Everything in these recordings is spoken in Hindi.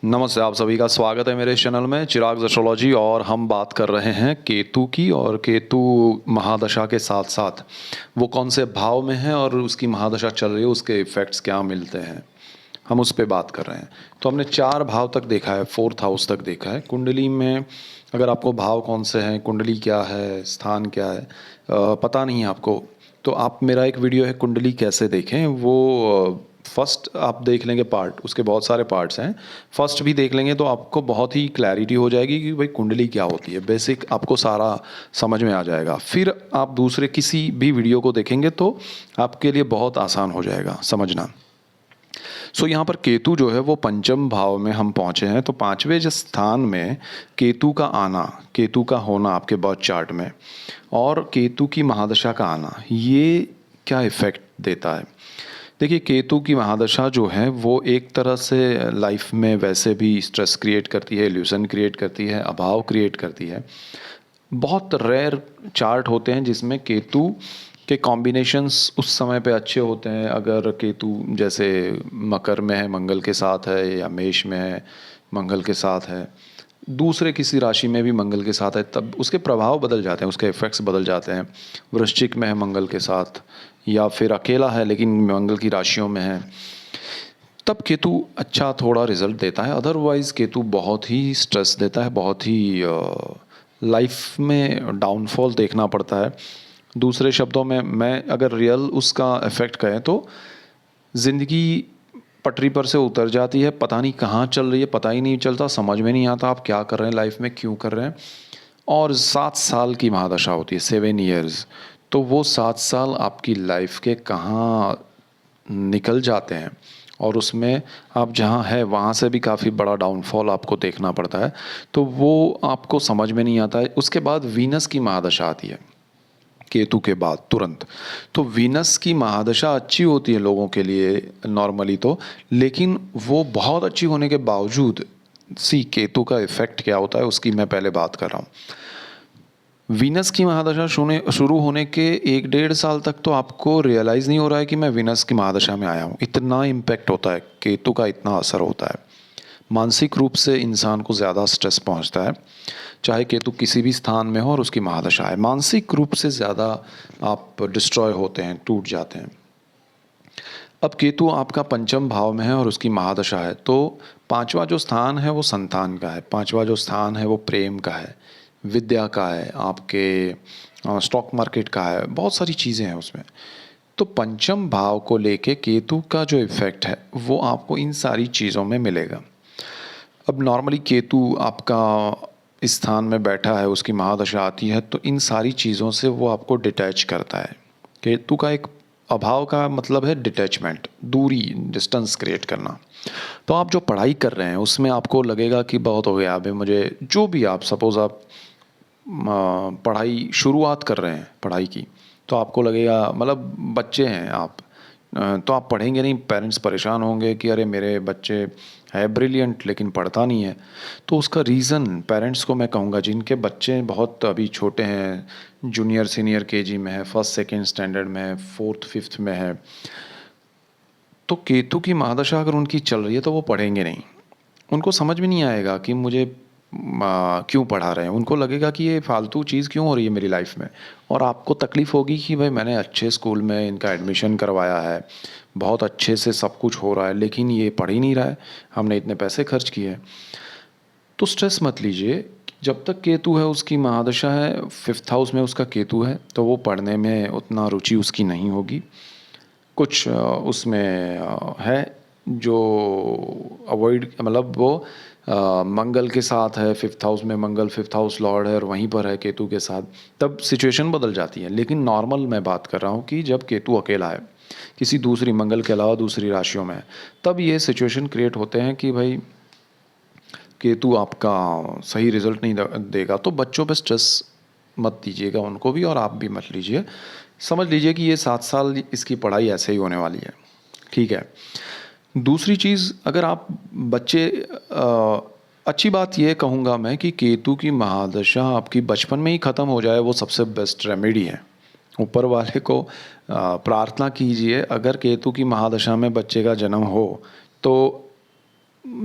नमस्ते, आप सभी का स्वागत है मेरे चैनल में चिराग एस्ट्रोलॉजी। और हम बात कर रहे हैं केतु की, और केतु महादशा के साथ साथ वो कौन से भाव में है और उसकी महादशा चल रही है, उसके इफ़ेक्ट्स क्या मिलते हैं, हम उस पे बात कर रहे हैं। तो हमने 4 भाव तक देखा है, 4th हाउस तक देखा है। कुंडली में अगर आपको भाव कौन से हैं, कुंडली क्या है, स्थान क्या है, पता नहीं है आपको, तो आप मेरा एक वीडियो है कुंडली कैसे देखें, वो फर्स्ट आप देख लेंगे पार्ट, उसके बहुत सारे पार्ट्स हैं। फर्स्ट भी देख लेंगे तो आपको बहुत ही क्लैरिटी हो जाएगी कि भाई कुंडली क्या होती है, बेसिक आपको सारा समझ में आ जाएगा। फिर आप दूसरे किसी भी वीडियो को देखेंगे तो आपके लिए बहुत आसान हो जाएगा समझना। यहाँ पर केतु जो है वो पंचम भाव में हम पहुँचे हैं। तो 5वें जो स्थान में केतु का आना, केतु का होना आपके बर्थ चार्ट में, और केतु की महादशा का आना, ये क्या इफ़ेक्ट देता है। देखिए, केतु की महादशा जो है वो एक तरह से लाइफ में वैसे भी स्ट्रेस क्रिएट करती है, इल्यूशन क्रिएट करती है, अभाव क्रिएट करती है। बहुत रेयर चार्ट होते हैं जिसमें केतु के कॉम्बिनेशंस उस समय पे अच्छे होते हैं। अगर केतु जैसे मकर में है, मंगल के साथ है, या मेष में है, मंगल के साथ है, दूसरे किसी राशि में भी मंगल के साथ है, तब उसके प्रभाव बदल जाते हैं, उसके इफ़ेक्ट्स बदल जाते हैं। वृश्चिक में है मंगल के साथ, या फिर अकेला है लेकिन मंगल की राशियों में है, तब केतु अच्छा थोड़ा रिजल्ट देता है। अदरवाइज़ केतु बहुत ही स्ट्रेस देता है, बहुत ही लाइफ में डाउनफॉल देखना पड़ता है। दूसरे शब्दों में मैं अगर रियल उसका इफ़ेक्ट कहें तो ज़िंदगी पटरी पर से उतर जाती है, पता नहीं कहाँ चल रही है, पता ही नहीं चलता, समझ में नहीं आता आप क्या कर रहे हैं लाइफ में, क्यों कर रहे हैं। और 7 साल की महादशा होती है, 7 ईयर्स। तो वो 7 साल आपकी लाइफ के कहाँ निकल जाते हैं, और उसमें आप जहाँ है वहाँ से भी काफ़ी बड़ा डाउनफॉल आपको देखना पड़ता है। तो वो आपको समझ में नहीं आता है। उसके बाद वीनस की महादशा आती है केतु के बाद तुरंत। तो वीनस की महादशा अच्छी होती है लोगों के लिए नॉर्मली तो, लेकिन वो बहुत अच्छी होने के बावजूद केतु का इफ़ेक्ट क्या होता है उसकी मैं पहले बात कर रहा हूँ। वीनस की महादशा शुरू होने के 1-1.5 साल तक तो आपको रियलाइज़ नहीं हो रहा है कि मैं वीनस की महादशा में आया हूँ। इतना इम्पैक्ट होता है, केतु का इतना असर होता है। मानसिक रूप से इंसान को ज़्यादा स्ट्रेस पहुँचता है, चाहे केतु किसी भी स्थान में हो और उसकी महादशा है। मानसिक रूप से ज़्यादा आप डिस्ट्रॉय होते हैं, टूट जाते हैं। अब केतु आपका पंचम भाव में है और उसकी महादशा है, तो 5वां जो स्थान है वो संतान का है, 5वां जो स्थान है वो प्रेम का है, विद्या का है, आपके स्टॉक मार्केट का है, बहुत सारी चीज़ें हैं उसमें। तो पंचम भाव को लेके केतु का जो इफ़ेक्ट है वो आपको इन सारी चीज़ों में मिलेगा। अब नॉर्मली केतु आपका इस स्थान में बैठा है, उसकी महादशा आती है, तो इन सारी चीज़ों से वो आपको डिटैच करता है। केतु का एक अभाव का मतलब है डिटैचमेंट, दूरी, डिस्टेंस क्रिएट करना। तो आप जो पढ़ाई कर रहे हैं उसमें आपको लगेगा कि बहुत हो गया, अभी मुझे जो भी, आप सपोज़ आप पढ़ाई शुरुआत कर रहे हैं पढ़ाई की, तो आपको लगेगा, मतलब बच्चे हैं आप, तो आप पढ़ेंगे नहीं, पेरेंट्स परेशान होंगे कि अरे मेरे बच्चे है ब्रिलियंट लेकिन पढ़ता नहीं है। तो उसका रीज़न पेरेंट्स को मैं कहूँगा जिनके बच्चे बहुत अभी छोटे हैं, जूनियर सीनियर केजी में है, फर्स्ट सेकंड स्टैंडर्ड में है, फोर्थ फिफ्थ में है, तो केतु की महादशा अगर उनकी चल रही है तो वो पढ़ेंगे नहीं। उनको समझ में नहीं आएगा कि मुझे क्यों पढ़ा रहे हैं। उनको लगेगा कि ये फालतू चीज़ क्यों हो रही है मेरी लाइफ में, और आपको तकलीफ़ होगी कि भाई मैंने अच्छे स्कूल में इनका एडमिशन करवाया है, बहुत अच्छे से सब कुछ हो रहा है, लेकिन ये पढ़ ही नहीं रहा है, हमने इतने पैसे खर्च किए हैं। तो स्ट्रेस मत लीजिए, जब तक केतु है, उसकी महादशा है, 5th हाउस में उसका केतु है, तो वो पढ़ने में उतना रुचि उसकी नहीं होगी। कुछ उसमें है जो अवॉइड, मतलब वो मंगल के साथ है, 5th हाउस में मंगल 5th हाउस लॉर्ड है और वहीं पर है केतु के साथ, तब सिचुएशन बदल जाती है। लेकिन नॉर्मल मैं बात कर रहा हूँ कि जब केतु अकेला है, किसी दूसरी, मंगल के अलावा दूसरी राशियों में है, तब ये सिचुएशन क्रिएट होते हैं कि भाई केतु आपका सही रिजल्ट नहीं देगा। तो बच्चों पे स्ट्रेस मत दीजिएगा उनको भी, और आप भी मत लीजिए। समझ लीजिए कि ये 7 साल इसकी पढ़ाई ऐसे ही होने वाली है, ठीक है। दूसरी चीज़, अगर आप बच्चे, अच्छी बात ये कहूँगा मैं कि केतु की महादशा आपकी बचपन में ही ख़त्म हो जाए, वो सबसे बेस्ट रेमेडी है। ऊपर वाले को प्रार्थना कीजिए, अगर केतु की महादशा में बच्चे का जन्म हो तो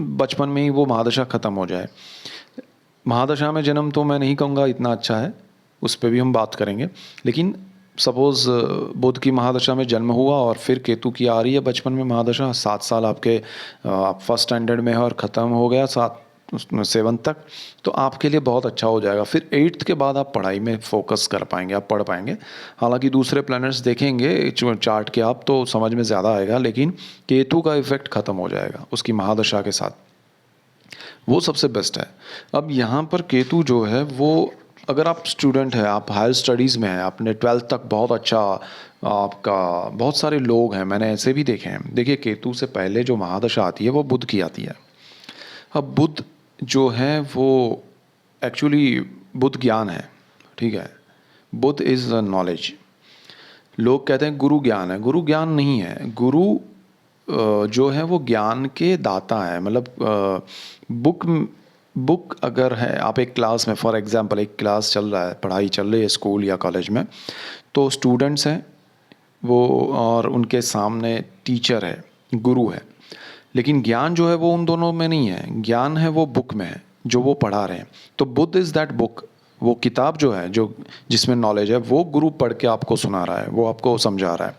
बचपन में ही वो महादशा ख़त्म हो जाए। महादशा में जन्म तो मैं नहीं कहूँगा इतना अच्छा है, उस पे भी हम बात करेंगे। लेकिन सपोज़ बुध की महादशा में जन्म हुआ और फिर केतु की आ रही है बचपन में महादशा, 7 साल आपके आप फर्स्ट स्टैंडर्ड में है और ख़त्म हो गया 7th तक, तो आपके लिए बहुत अच्छा हो जाएगा। फिर 8th के बाद आप पढ़ाई में फ़ोकस कर पाएंगे, आप पढ़ पाएंगे। हालांकि दूसरे प्लैनेट्स देखेंगे चार्ट के आप तो समझ में ज़्यादा आएगा, लेकिन केतु का इफ़ेक्ट ख़त्म हो जाएगा उसकी महादशा के साथ, वो सबसे बेस्ट है। अब यहाँ पर केतु जो है वो, अगर आप स्टूडेंट हैं, आप हायर स्टडीज़ में हैं, आपने 12th तक बहुत अच्छा आपका, बहुत सारे लोग हैं, मैंने ऐसे भी देखे हैं। देखिए केतु से पहले जो महादशा आती है वो बुध की आती है। अब बुध जो है वो एक्चुअली बुध ज्ञान है, ठीक है। बुध इज़ नॉलेज। लोग कहते हैं गुरु ज्ञान है, गुरु ज्ञान नहीं है। गुरु जो है वो ज्ञान के दाता है। मतलब बुक अगर है, आप एक क्लास में, फॉर एग्जांपल एक क्लास चल रहा है, पढ़ाई चल रही है स्कूल या कॉलेज में, तो स्टूडेंट्स हैं वो और उनके सामने टीचर है, गुरु है। लेकिन ज्ञान जो है वो उन दोनों में नहीं है, ज्ञान है वो बुक में है जो वो पढ़ा रहे हैं। तो बुद्ध इज़ दैट बुक, वो किताब जो है, जो जिसमें नॉलेज है, वो गुरु पढ़ के आपको सुना रहा है, वो आपको समझा रहा है।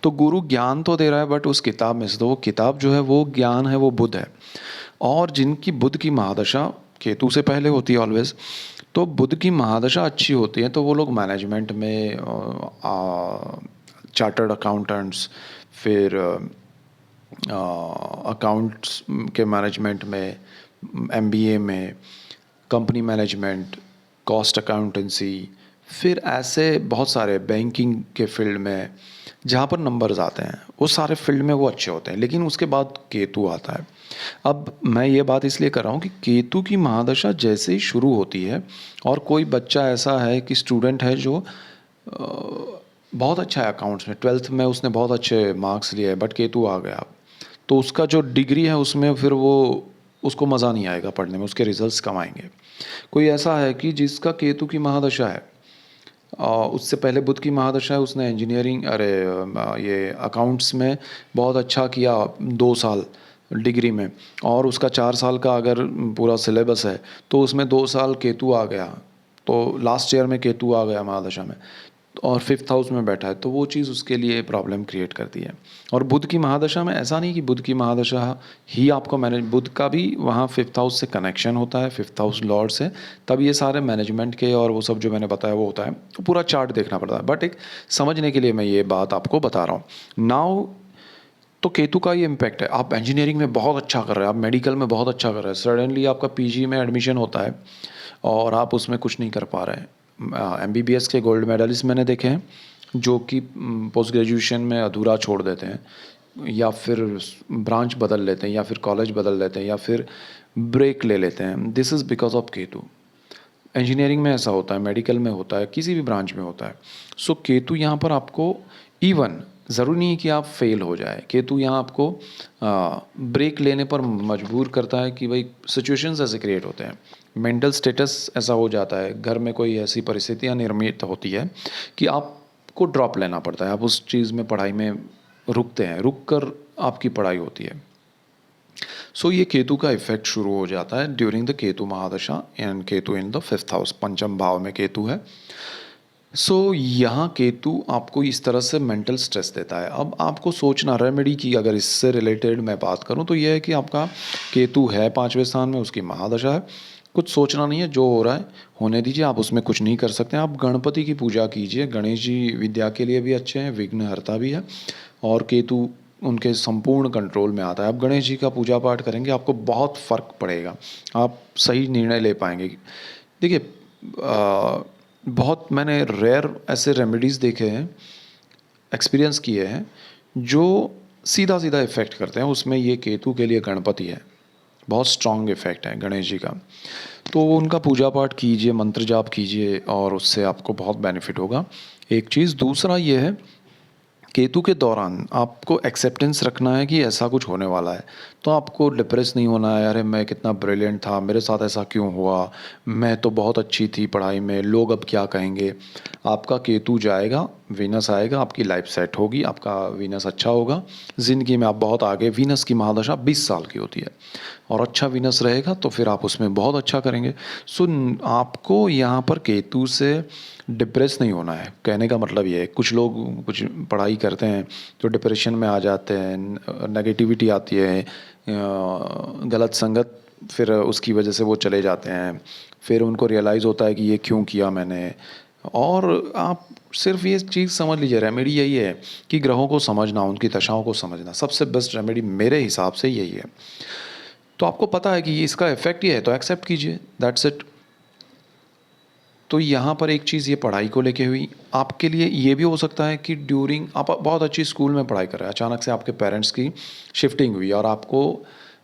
तो गुरु ज्ञान तो दे रहा है, बट उस किताब में से, तो वो किताब जो है वो ज्ञान है, वो बुद्ध है। और जिनकी बुध की महादशा केतु से पहले होती है ऑलवेज, तो बुध की महादशा अच्छी होती है तो वो लोग मैनेजमेंट में, चार्टर्ड अकाउंटेंट्स, फिर अकाउंट्स के मैनेजमेंट में, एमबीए में, कंपनी मैनेजमेंट, कॉस्ट अकाउंटेंसी, फिर ऐसे बहुत सारे बैंकिंग के फील्ड में जहाँ पर नंबर्स आते हैं, वो सारे फील्ड में वो अच्छे होते हैं। लेकिन उसके बाद केतु आता है। अब मैं ये बात इसलिए कर रहा हूँ कि केतु की महादशा जैसे ही शुरू होती है और कोई बच्चा ऐसा है कि स्टूडेंट है जो बहुत अच्छा है अकाउंट्स में, 12th में उसने बहुत अच्छे मार्क्स लिए, बट केतु आ गया, तो उसका जो डिग्री है उसमें फिर वो, उसको मज़ा नहीं आएगा पढ़ने में, उसके रिजल्ट्स कम आएंगे। कोई ऐसा है कि जिसका केतु की महादशा है, उससे पहले बुध की महादशा है, उसने इंजीनियरिंग, ये अकाउंट्स में बहुत अच्छा किया 2 साल डिग्री में, और उसका 4 साल का अगर पूरा सिलेबस है तो उसमें 2 साल केतु आ गया, तो लास्ट ईयर में केतु आ गया महादशा में और 5th हाउस में बैठा है, तो वो चीज़ उसके लिए प्रॉब्लम क्रिएट करती है। और बुध की महादशा में ऐसा नहीं कि बुध की महादशा ही आपको मैनेज, बुध का भी वहाँ 5th हाउस से कनेक्शन होता है, 5th हाउस लॉर्ड से, तब ये सारे मैनेजमेंट के और वो सब जो मैंने बताया वो होता है। तो पूरा चार्ट देखना पड़ता है, बट एक समझने के लिए मैं ये बात आपको बता रहा हूँ नाउ। तो केतु का ये इम्पैक्ट है, आप इंजीनियरिंग में बहुत अच्छा कर रहे हैं, आप मेडिकल में बहुत अच्छा कर रहे हैं, सडनली आपका पीजी में एडमिशन होता है और आप उसमें कुछ नहीं कर पा रहे हैं। एमबीबीएस के गोल्ड मेडलिस्ट मैंने देखे हैं जो कि पोस्ट ग्रेजुएशन में अधूरा छोड़ देते हैं, या फिर ब्रांच बदल लेते हैं, या फिर कॉलेज बदल लेते हैं, या फिर ब्रेक ले लेते हैं। This is because of Ketu. Engineering में ऐसा होता है, मेडिकल में होता है, किसी भी ब्रांच में होता है। सो केतु यहाँ पर आपको, इवन ज़रूरी नहीं है कि आप फेल हो जाए, केतु यहाँ आपको ब्रेक लेने पर मजबूर करता है कि भाई सिचुएशंस ऐसे क्रिएट होते हैं, मेंटल स्टेटस ऐसा हो जाता है, घर में कोई ऐसी परिस्थितियाँ निर्मित होती है कि आपको ड्रॉप लेना पड़ता है, आप उस चीज़ में, पढ़ाई में रुकते हैं, रुक कर आपकी पढ़ाई होती है। सो ये केतु का इफेक्ट शुरू हो जाता है ड्यूरिंग द केतु महादशा, and Ketu in the 5th house, पंचम भाव में केतु है। सो यहाँ केतु आपको इस तरह से मेंटल स्ट्रेस देता है। अब आपको सोचना, रेमेडी की अगर इससे रिलेटेड मैं बात करूँ तो यह है कि आपका केतु है 5वें स्थान में, उसकी महादशा है, कुछ सोचना नहीं है, जो हो रहा है होने दीजिए, आप उसमें कुछ नहीं कर सकते। आप गणपति की पूजा कीजिए, गणेश जी विद्या के लिए भी अच्छे हैं, विघ्नहर्ता भी है, और केतु उनके संपूर्ण कंट्रोल में आता है। आप गणेश जी का पूजा पाठ करेंगे, आपको बहुत फ़र्क पड़ेगा, आप सही निर्णय ले पाएंगे। देखिए बहुत मैंने रेयर ऐसे रेमेडीज़ देखे हैं, एक्सपीरियंस किए हैं, जो सीधा सीधा इफ़ेक्ट करते हैं। उसमें ये केतु के लिए गणपति है, बहुत स्ट्रॉन्ग इफ़ेक्ट है गणेश जी का, तो उनका पूजा पाठ कीजिए, मंत्र जाप कीजिए, और उससे आपको बहुत बेनिफिट होगा। एक चीज़, दूसरा ये है, केतु के दौरान आपको एक्सेप्टेंस रखना है कि ऐसा कुछ होने वाला है, तो आपको डिप्रेस नहीं होना है, अरे मैं कितना ब्रिलियंट था, मेरे साथ ऐसा क्यों हुआ, मैं तो बहुत अच्छी थी पढ़ाई में, लोग अब क्या कहेंगे। आपका केतु जाएगा वीनस आएगा, आपकी लाइफ सेट होगी, आपका वीनस अच्छा होगा, ज़िंदगी में आप बहुत आगे। वीनस की महादशा 20 साल की होती है और अच्छा वीनस रहेगा तो फिर आप उसमें बहुत अच्छा करेंगे। सो आपको यहाँ पर केतु से डिप्रेस नहीं होना है। कहने का मतलब ये है, कुछ लोग कुछ पढ़ाई करते हैं तो डिप्रेशन में आ जाते हैं, नेगेटिविटी आती है, गलत संगत, फिर उसकी वजह से वो चले जाते हैं, फिर उनको रियलाइज़ होता है कि ये क्यों किया मैंने। और आप सिर्फ ये चीज़ समझ लीजिए, रेमेडी यही है कि ग्रहों को समझना, उनकी दशाओं को समझना, सबसे बेस्ट रेमेडी मेरे हिसाब से यही है। तो आपको पता है कि ये इसका इफेक्ट ये है तो एक्सेप्ट कीजिए, दैट्स इट। तो यहाँ पर एक चीज़ ये पढ़ाई को लेके हुई। आपके लिए ये भी हो सकता है कि ड्यूरिंग आप बहुत अच्छी स्कूल में पढ़ाई कर रहे हैं, अचानक से आपके पेरेंट्स की शिफ्टिंग हुई और आपको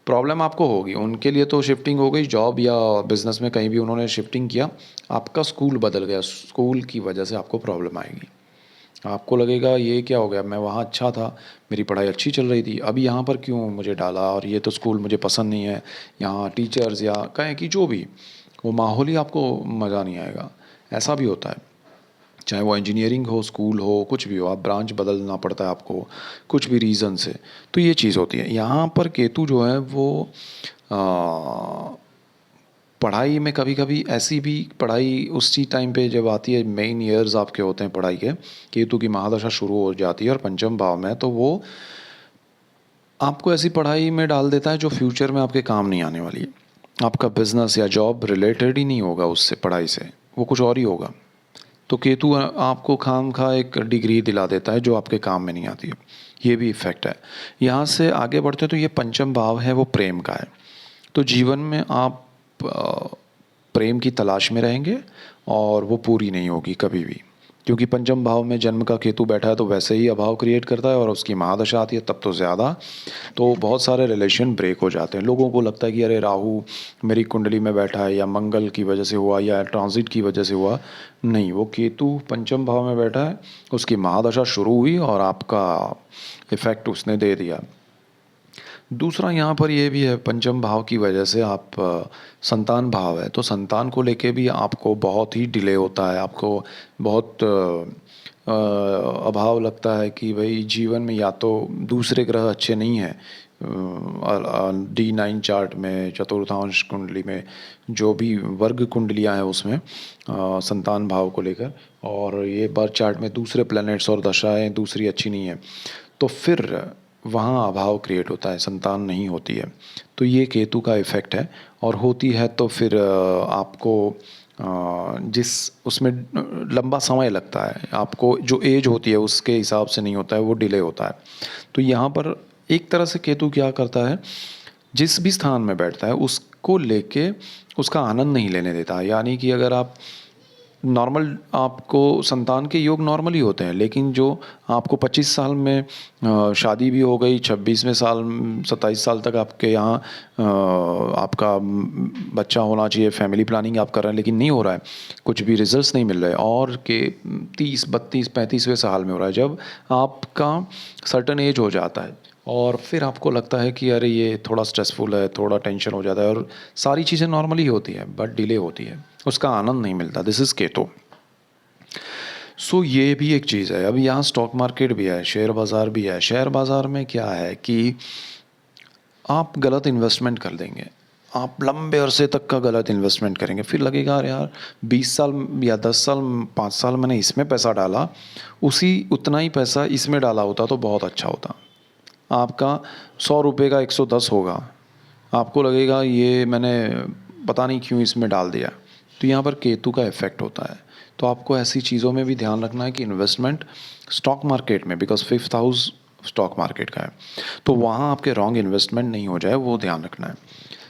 प्रॉब्लम आपको होगी। उनके लिए तो शिफ्टिंग हो गई, जॉब या बिजनेस में कहीं भी उन्होंने शिफ्टिंग किया, आपका स्कूल बदल गया, स्कूल की वजह से आपको प्रॉब्लम आएगी। आपको लगेगा ये क्या हो गया, मैं वहाँ अच्छा था, मेरी पढ़ाई अच्छी चल रही थी, अभी यहाँ पर क्यों मुझे डाला, और ये तो स्कूल मुझे पसंद नहीं है, यहाँ टीचर्स या कहें कि जो भी वो माहौल ही आपको मज़ा नहीं आएगा। ऐसा भी होता है, चाहे वो इंजीनियरिंग हो, स्कूल हो, कुछ भी हो, आप ब्रांच बदलना पड़ता है आपको कुछ भी रीज़न से। तो ये चीज़ होती है। यहाँ पर केतु जो है वो आ, पढ़ाई में कभी कभी ऐसी भी पढ़ाई उसी टाइम पे जब आती है, मेन ईयर्स आपके होते हैं पढ़ाई के, केतु की महादशा शुरू हो जाती है और पंचम भाव में, तो वो आपको ऐसी पढ़ाई में डाल देता है जो फ्यूचर में आपके काम नहीं आने वाली है। आपका बिजनेस या जॉब रिलेटेड ही नहीं होगा उससे, पढ़ाई से वो कुछ और ही होगा। तो केतु आपको खाम खा एक डिग्री दिला देता है जो आपके काम में नहीं आती है। ये भी इफेक्ट है। यहाँ से आगे बढ़ते हैं तो ये पंचम भाव है वो प्रेम का है। तो जीवन में आप प्रेम की तलाश में रहेंगे और वो पूरी नहीं होगी कभी भी, क्योंकि पंचम भाव में जन्म का केतु बैठा है तो वैसे ही अभाव क्रिएट करता है और उसकी महादशा आती है तब तो ज़्यादा। तो बहुत सारे रिलेशन ब्रेक हो जाते हैं। लोगों को लगता है कि अरे राहु मेरी कुंडली में बैठा है या मंगल की वजह से हुआ या ट्रांजिट की वजह से हुआ। नहीं, वो केतु पंचम भाव में बैठा है, उसकी महादशा शुरू हुई और आपका इफेक्ट उसने दे दिया। दूसरा यहाँ पर ये भी है, पंचम भाव की वजह से आप संतान भाव है तो संतान को लेके भी आपको बहुत ही डिले होता है, आपको बहुत अभाव लगता है कि भाई जीवन में या तो दूसरे ग्रह अच्छे नहीं हैं। D9 चार्ट में, चतुर्थांश कुंडली में, जो भी वर्ग कुंडलियाँ हैं उसमें संतान भाव को लेकर, और ये बर्थ चार्ट में दूसरे प्लैनेट्स और दशाएं दूसरी अच्छी नहीं है, तो फिर वहाँ अभाव क्रिएट होता है, संतान नहीं होती है। तो ये केतु का इफ़ेक्ट है, और होती है तो फिर आपको जिस उसमें लंबा समय लगता है, आपको जो एज होती है उसके हिसाब से नहीं होता है, वो डिले होता है। तो यहाँ पर एक तरह से केतु क्या करता है, जिस भी स्थान में बैठता है उसको लेके उसका आनंद नहीं लेने देता। यानी कि अगर आप नॉर्मल, आपको संतान के योग नॉर्मली होते हैं, लेकिन जो आपको 25 साल में शादी भी हो गई, 26वें साल 27 साल तक आपके यहाँ आपका बच्चा होना चाहिए, फैमिली प्लानिंग आप कर रहे हैं लेकिन नहीं हो रहा है, कुछ भी रिजल्ट्स नहीं मिल रहे, और के 30 32 35वें साल में हो रहा है, जब आपका सर्टन एज हो जाता है और फिर आपको लगता है कि अरे ये थोड़ा स्ट्रेसफुल है, थोड़ा टेंशन हो जाता है, और सारी चीज़ें नॉर्मली होती हैं बट डिले होती है, उसका आनंद नहीं मिलता। This is Ketu. सो ये भी एक चीज़ है। अब यहाँ स्टॉक मार्केट भी है, शेयर बाज़ार भी है। शेयर बाज़ार में क्या है कि आप गलत इन्वेस्टमेंट कर देंगे, आप लंबे अरसे तक का गलत इन्वेस्टमेंट करेंगे, फिर लगेगा अरे यार 20 साल या 10 साल 5 साल मैंने इसमें पैसा डाला, उसी उतना ही पैसा इसमें डाला होता तो बहुत अच्छा होता। आपका 100 रुपये का 110 होगा, आपको लगेगा ये मैंने पता नहीं क्यों इसमें डाल दिया। तो यहाँ पर केतु का इफेक्ट होता है। तो आपको ऐसी चीज़ों में भी ध्यान रखना है कि इन्वेस्टमेंट स्टॉक मार्केट में, because 5th house stock market का है, तो वहाँ आपके रॉन्ग इन्वेस्टमेंट नहीं हो जाए, वो ध्यान रखना है।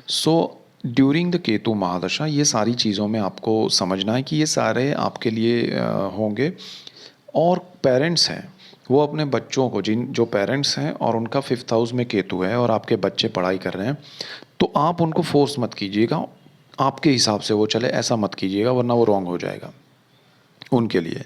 सो ड्यूरिंग द केतु महादशा ये सारी चीज़ों में आपको समझना है कि ये सारे आपके लिए होंगे। और पेरेंट्स हैं, वो अपने बच्चों को, जिन जो पेरेंट्स हैं और उनका 5th हाउस में केतु है और आपके बच्चे पढ़ाई कर रहे हैं, तो आप उनको फोर्स मत कीजिएगा, आपके हिसाब से वो चले ऐसा मत कीजिएगा, वरना वो रॉन्ग हो जाएगा उनके लिए।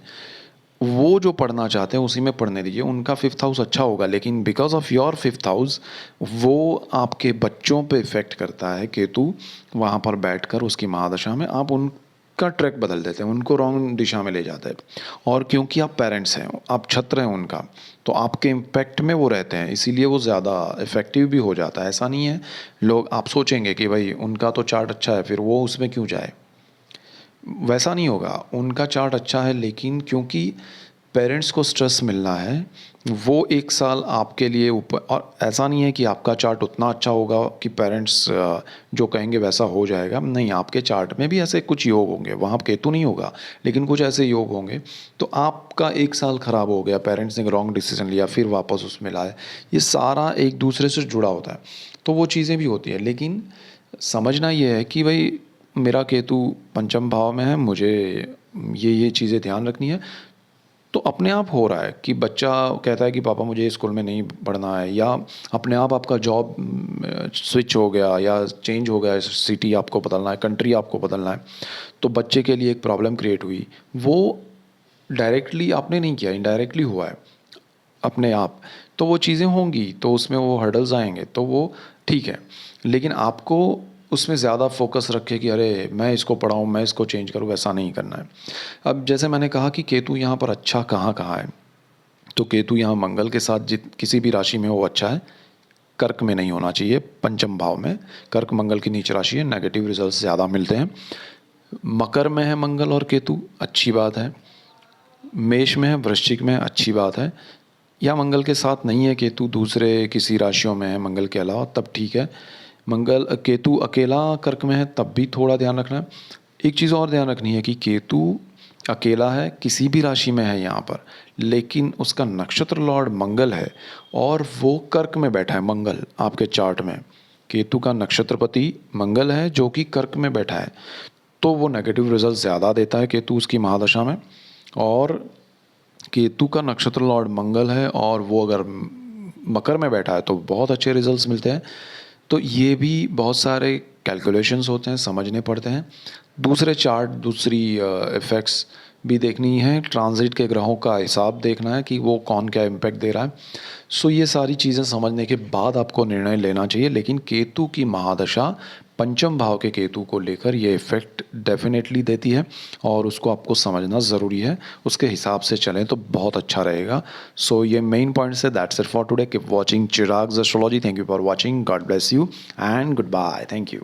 वो जो पढ़ना चाहते हैं उसी में पढ़ने दीजिए, उनका 5th हाउस अच्छा होगा, लेकिन because of your 5th house वो आपके बच्चों पे इफ़ेक्ट करता है केतु, वहाँ पर बैठकर उसकी महादशा में आप उन का ट्रैक बदल देते हैं, उनको रॉन्ग दिशा में ले जाते हैं। और क्योंकि आप पेरेंट्स हैं, आप छत्र हैं उनका, तो आपके इम्पैक्ट में वो रहते हैं, इसीलिए वो ज़्यादा इफ़ेक्टिव भी हो जाता है। ऐसा नहीं है, लोग आप सोचेंगे कि भाई उनका तो चार्ट अच्छा है, फिर वो उसमें क्यों जाए? वैसा नहीं होगा, उनका चार्ट अच्छा है, लेकिन क्योंकि पेरेंट्स को स्ट्रेस मिलना है, वो 1 साल आपके लिए ऊपर, और ऐसा नहीं है कि आपका चार्ट उतना अच्छा होगा कि पेरेंट्स जो कहेंगे वैसा हो जाएगा। नहीं, आपके चार्ट में भी ऐसे कुछ योग होंगे, वहाँ केतु नहीं होगा, लेकिन कुछ ऐसे योग होंगे। तो आपका 1 साल ख़राब हो गया, पेरेंट्स ने रॉन्ग डिसीज़न लिया, फिर वापस उसमें लाए। ये सारा एक दूसरे से जुड़ा होता है, तो वो चीज़ें भी होती हैं। लेकिन समझना ये है कि भाई मेरा केतु पंचम भाव में है, मुझे ये चीज़ें ध्यान रखनी है। तो अपने आप हो रहा है कि बच्चा कहता है कि पापा मुझे स्कूल में नहीं पढ़ना है, या अपने आप आपका जॉब स्विच हो गया या चेंज हो गया, सिटी आपको बदलना है, कंट्री आपको बदलना है, तो बच्चे के लिए एक प्रॉब्लम क्रिएट हुई। वो डायरेक्टली आपने नहीं किया, इनडायरेक्टली हुआ है अपने आप। तो वो चीज़ें होंगी, तो उसमें वो हर्डल्स आएंगे, तो वो ठीक है। लेकिन आपको उसमें ज़्यादा फोकस रखे कि अरे मैं इसको पढ़ाऊँ, मैं इसको चेंज करूँ, वैसा नहीं करना है। अब जैसे मैंने कहा कि केतु यहाँ पर अच्छा कहाँ कहाँ है, तो केतु यहाँ मंगल के साथ जित किसी भी राशि में वो अच्छा है। कर्क में नहीं होना चाहिए, पंचम भाव में। कर्क मंगल की नीच राशि है, नेगेटिव रिजल्ट्स ज़्यादा मिलते हैं। मकर में है मंगल और केतु, अच्छी बात है। मेष में है, वृश्चिक में है, अच्छी बात है। या मंगल के साथ नहीं है केतु, दूसरे किसी राशियों में है मंगल के अलावा, तब ठीक है। मंगल केतु अकेला कर्क में है, तब भी थोड़ा ध्यान रखना है। एक चीज़ और ध्यान रखनी है कि केतु अकेला है, किसी भी राशि में है यहाँ पर, लेकिन उसका नक्षत्र लॉर्ड मंगल है, और वो कर्क में बैठा है। मंगल आपके चार्ट में केतु का नक्षत्रपति मंगल है, जो कि कर्क में बैठा है, तो वो नेगेटिव रिजल्ट ज़्यादा देता है केतु उसकी महादशा में। और केतु का नक्षत्र लॉर्ड मंगल है, और वो अगर मकर में बैठा है तो बहुत अच्छे रिजल्ट्स मिलते हैं। तो ये भी बहुत सारे कैलकुलेशंस होते हैं, समझने पड़ते हैं। दूसरे चार्ट, दूसरी इफ़ेक्ट्स भी देखनी है, ट्रांजिट के ग्रहों का हिसाब देखना है कि वो कौन क्या इम्पैक्ट दे रहा है। सो ये सारी चीज़ें समझने के बाद आपको निर्णय लेना चाहिए। लेकिन केतु की महादशा पंचम भाव के केतु को लेकर ये इफ़ेक्ट डेफिनेटली देती है, और उसको आपको समझना ज़रूरी है। उसके हिसाब से चलें तो बहुत अच्छा रहेगा। सो ये मेन पॉइंट्स है। That's it for today. Keep watching Chirag's astrology. Thank you for watching. God bless you and goodbye. Thank you.